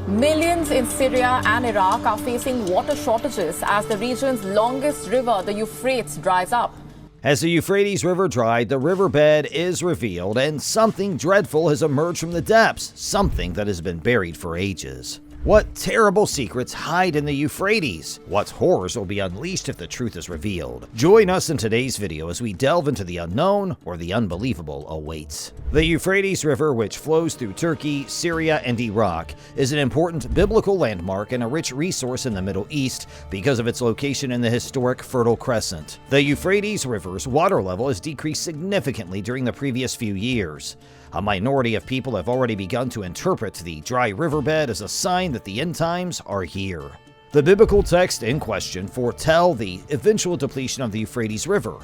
Millions in Syria and Iraq are facing water shortages as the region's longest river, the Euphrates, dries up. As the Euphrates River dried, the riverbed is revealed and something dreadful has emerged from the depths, something that has been buried for ages. What terrible secrets hide in the Euphrates? What horrors will be unleashed if the truth is revealed? Join us in today's video as we delve into the unknown, where the unbelievable awaits. The Euphrates River, which flows through Turkey, Syria, and Iraq, is an important biblical landmark and a rich resource in the Middle East because of its location in the historic Fertile Crescent. The Euphrates River's water level has decreased significantly during the previous few years. A minority of people have already begun to interpret the dry riverbed as a sign that the end times are here. The biblical text in question foretell the eventual depletion of the Euphrates River.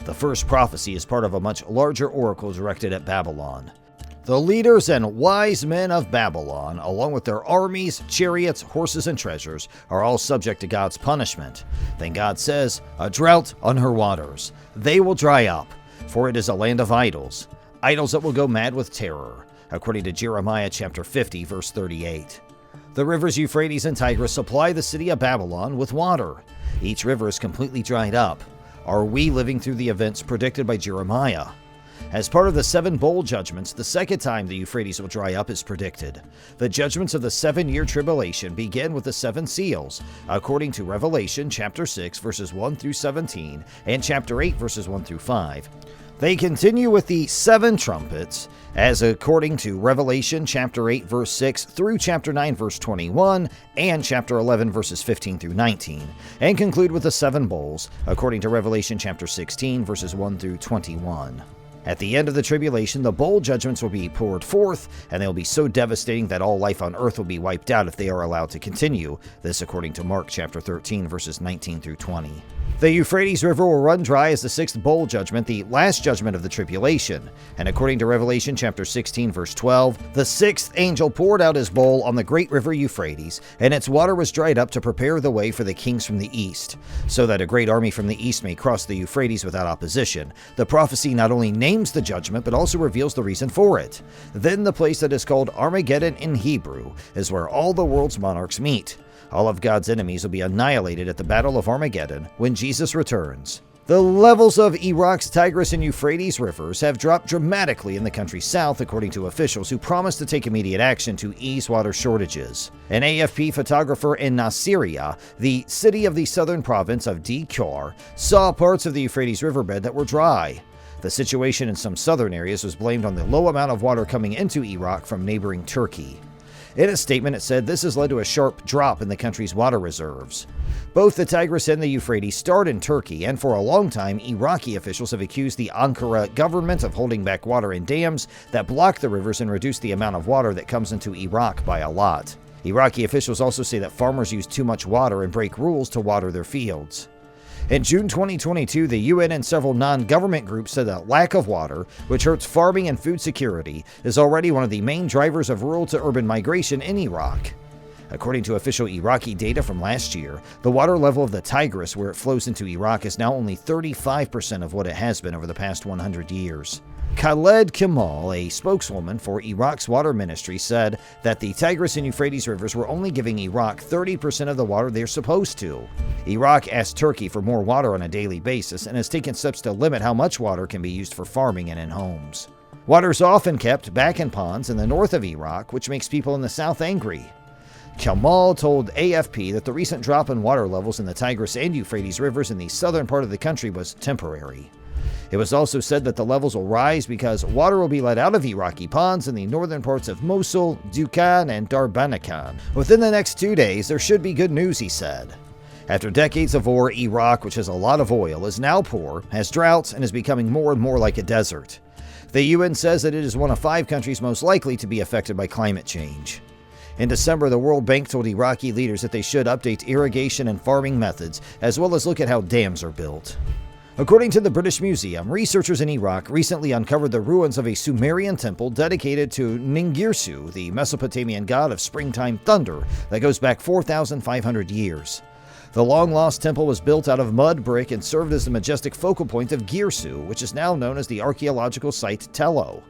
The first prophecy is part of a much larger oracle directed at Babylon. The leaders and wise men of Babylon, along with their armies, chariots, horses, and treasures, are all subject to God's punishment. Then God says, "A drought on her waters. They will dry up, for it is a land of idols. Idols that will go mad with terror," according to Jeremiah chapter 50, verse 38. The rivers Euphrates and Tigris supply the city of Babylon with water. Each river is completely dried up. Are we living through the events predicted by Jeremiah? As part of the 7 bowl judgments, the second time the Euphrates will dry up is predicted. The judgments of the 7-year tribulation begin with the 7 seals, according to Revelation chapter 6, verses 1 through 17, and chapter 8, verses 1 through 5. They continue with the 7 trumpets, as according to Revelation chapter 8 verse 6 through chapter 9 verse 21 and chapter 11 verses 15 through 19, and conclude with the 7 bowls, according to Revelation chapter 16 verses 1 through 21. At the end of the tribulation, the bowl judgments will be poured forth, and they will be so devastating that all life on earth will be wiped out if they are allowed to continue. This according to Mark chapter 13 verses 19 through 20. The Euphrates River will run dry as the 6th bowl judgment, the last judgment of the tribulation. And according to Revelation chapter 16 verse 12, the 6th angel poured out his bowl on the great river Euphrates, and its water was dried up to prepare the way for the kings from the east, so that a great army from the east may cross the Euphrates without opposition. The prophecy not only names the judgment, but also reveals the reason for it. Then the place that is called Armageddon in Hebrew is where all the world's monarchs meet. All of God's enemies will be annihilated at the Battle of Armageddon when Jesus returns. The levels of Iraq's Tigris and Euphrates rivers have dropped dramatically in the country's south, according to officials who promised to take immediate action to ease water shortages. An AFP photographer in Syria, the city of the southern province of Dries, saw parts of the Euphrates riverbed that were dry. The situation in some southern areas was blamed on the low amount of water coming into Iraq from neighboring Turkey. In a statement, it said this has led to a sharp drop in the country's water reserves. Both the Tigris and the Euphrates start in Turkey, and for a long time, Iraqi officials have accused the Ankara government of holding back water in dams that block the rivers and reduce the amount of water that comes into Iraq by a lot. Iraqi officials also say that farmers use too much water and break rules to water their fields. In June 2022, the UN and several non-government groups said that lack of water, which hurts farming and food security, is already one of the main drivers of rural to urban migration in Iraq. According to official Iraqi data from last year, the water level of the Tigris, where it flows into Iraq, is now only 35% of what it has been over the past 100 years. Khaled Kemal, a spokeswoman for Iraq's water ministry, said that the Tigris and Euphrates rivers were only giving Iraq 30% of the water they're supposed to. Iraq asked Turkey for more water on a daily basis and has taken steps to limit how much water can be used for farming and in homes. Water is often kept back in ponds in the north of Iraq, which makes people in the south angry. Kemal told AFP that the recent drop in water levels in the Tigris and Euphrates rivers in the southern part of the country was temporary. It was also said that the levels will rise because water will be let out of Iraqi ponds in the northern parts of Mosul, Dukhan, and Darbanakan. Within the next 2 days, there should be good news, he said. After decades of war, Iraq, which has a lot of oil, is now poor, has droughts, and is becoming more and more like a desert. The UN says that it is one of 5 countries most likely to be affected by climate change. In December, the World Bank told Iraqi leaders that they should update irrigation and farming methods, as well as look at how dams are built. According to the British Museum, researchers in Iraq recently uncovered the ruins of a Sumerian temple dedicated to Ningirsu, the Mesopotamian god of springtime thunder that goes back 4,500 years. The long-lost temple was built out of mud brick and served as the majestic focal point of Girsu, which is now known as the archaeological site Tello.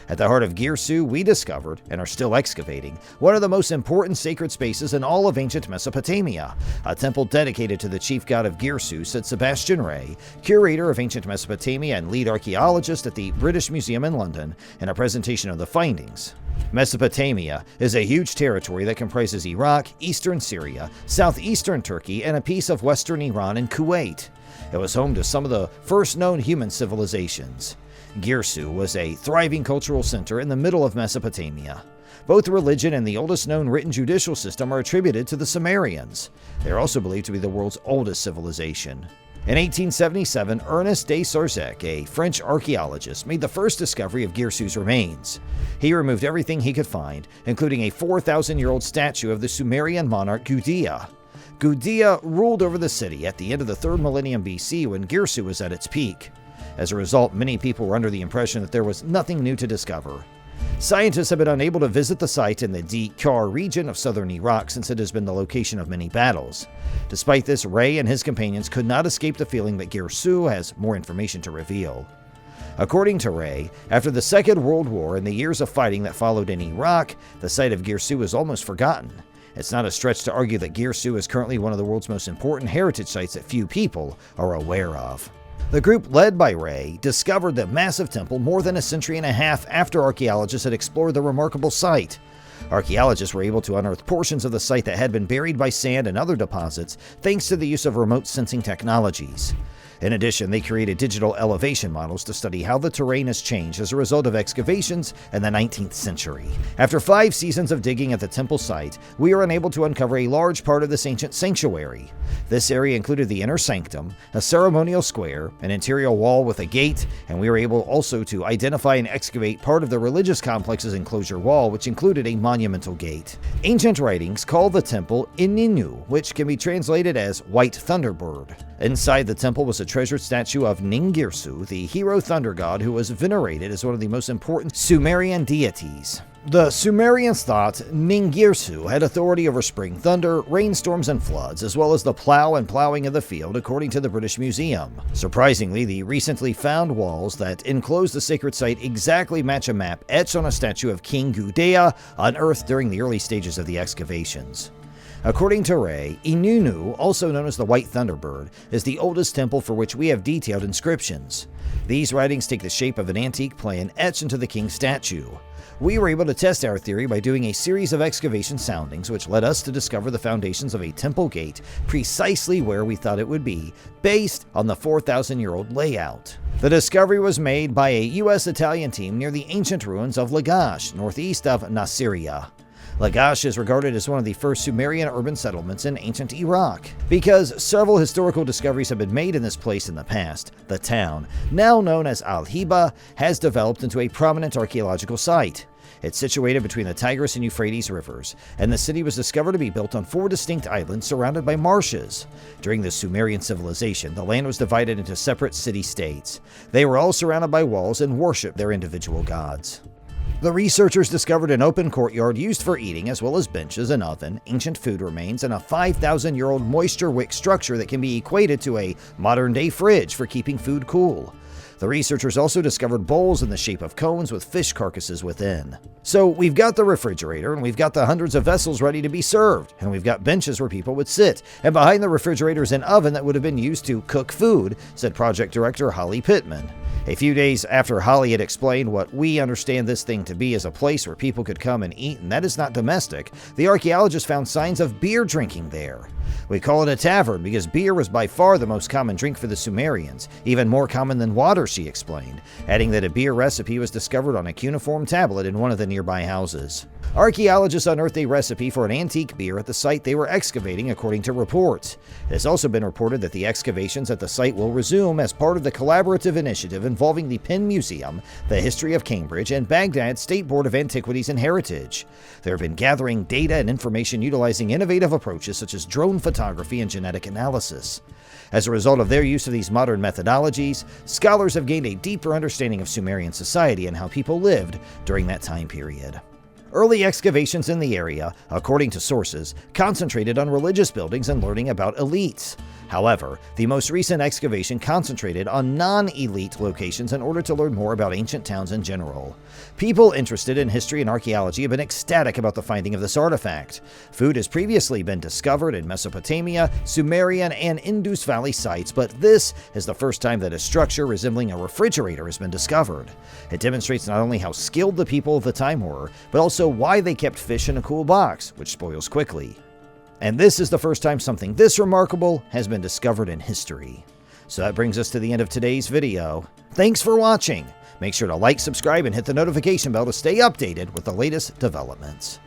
At the heart of Girsu, we discovered, and are still excavating, one of the most important sacred spaces in all of ancient Mesopotamia, a temple dedicated to the chief god of Girsu, said Sebastian Ray, curator of ancient Mesopotamia and lead archaeologist at the British Museum in London, in a presentation of the findings. Mesopotamia is a huge territory that comprises Iraq, eastern Syria, southeastern Turkey, and a piece of western Iran and Kuwait. It was home to some of the first known human civilizations. Girsu was a thriving cultural center in the middle of Mesopotamia. Both religion and the oldest known written judicial system are attributed to the Sumerians. They are also believed to be the world's oldest civilization. In 1877, Ernest de Sarzec, a French archaeologist, made the first discovery of Girsu's remains. He removed everything he could find, including a 4,000-year-old statue of the Sumerian monarch Gudea. Gudea ruled over the city at the end of the 3rd millennium BC when Girsu was at its peak. As a result, many people were under the impression that there was nothing new to discover. Scientists have been unable to visit the site in the Di-Qar region of southern Iraq since it has been the location of many battles. Despite this, Ray and his companions could not escape the feeling that Girsu has more information to reveal. According to Ray, after the Second World War and the years of fighting that followed in Iraq, the site of Girsu is almost forgotten. It's not a stretch to argue that Girsu is currently one of the world's most important heritage sites that few people are aware of. The group led by Ray discovered the massive temple more than a century and a half after archaeologists had explored the remarkable site. Archaeologists were able to unearth portions of the site that had been buried by sand and other deposits thanks to the use of remote sensing technologies. In addition, they created digital elevation models to study how the terrain has changed as a result of excavations in the 19th century. After 5 seasons of digging at the temple site, we were unable to uncover a large part of this ancient sanctuary. This area included the inner sanctum, a ceremonial square, an interior wall with a gate, and we were able also to identify and excavate part of the religious complex's enclosure wall, which included a monumental gate. Ancient writings call the temple Ininu, which can be translated as White Thunderbird. Inside the temple was a treasured statue of Ningirsu, the hero thunder god who was venerated as one of the most important Sumerian deities. The Sumerians thought Ningirsu had authority over spring thunder, rainstorms, and floods, as well as the plow and plowing of the field, according to the British Museum. Surprisingly, the recently found walls that enclose the sacred site exactly match a map etched on a statue of King Gudea, unearthed during the early stages of the excavations. According to Ray, Inunu, also known as the White Thunderbird, is the oldest temple for which we have detailed inscriptions. These writings take the shape of an antique plan etched into the king's statue. We were able to test our theory by doing a series of excavation soundings, which led us to discover the foundations of a temple gate precisely where we thought it would be, based on the 4,000-year-old layout. The discovery was made by a U.S.-Italian team near the ancient ruins of Lagash, northeast of Nasiriyah. Lagash is regarded as one of the first Sumerian urban settlements in ancient Iraq. Because several historical discoveries have been made in this place in the past, the town, now known as Al-Hiba, has developed into a prominent archaeological site. It's situated between the Tigris and Euphrates rivers, and the city was discovered to be built on 4 distinct islands surrounded by marshes. During the Sumerian civilization, the land was divided into separate city-states. They were all surrounded by walls and worshipped their individual gods. The researchers discovered an open courtyard used for eating, as well as benches, an oven, ancient food remains, and a 5,000-year-old moisture wick structure that can be equated to a modern-day fridge for keeping food cool. The researchers also discovered bowls in the shape of cones with fish carcasses within. So we've got the refrigerator, and we've got the hundreds of vessels ready to be served, and we've got benches where people would sit, and behind the refrigerator is an oven that would have been used to cook food, said project director Holly Pittman. A few days after Holly had explained what we understand this thing to be as a place where people could come and eat, and that is not domestic, the archaeologists found signs of beer drinking there. We call it a tavern because beer was by far the most common drink for the Sumerians, even more common than water, she explained, adding that a beer recipe was discovered on a cuneiform tablet in one of the nearby houses. Archaeologists unearthed a recipe for an antique beer at the site they were excavating, according to reports. It has also been reported that the excavations at the site will resume as part of the collaborative initiative involving the Penn Museum, the History of Cambridge, and Baghdad State Board of Antiquities and Heritage. They have been gathering data and information utilizing innovative approaches such as drone photography and genetic analysis. As a result of their use of these modern methodologies, scholars have gained a deeper understanding of Sumerian society and how people lived during that time period. Early excavations in the area, according to sources, concentrated on religious buildings and learning about elites. However, the most recent excavation concentrated on non-elite locations in order to learn more about ancient towns in general. People interested in history and archaeology have been ecstatic about the finding of this artifact. Food has previously been discovered in Mesopotamia, Sumerian, and Indus Valley sites, but this is the first time that a structure resembling a refrigerator has been discovered. It demonstrates not only how skilled the people of the time were, but also why they kept fish in a cool box, which spoils quickly. And this is the first time something this remarkable has been discovered in history. So that brings us to the end of today's video. Thanks for watching. Make sure to like, subscribe, and hit the notification bell to stay updated with the latest developments.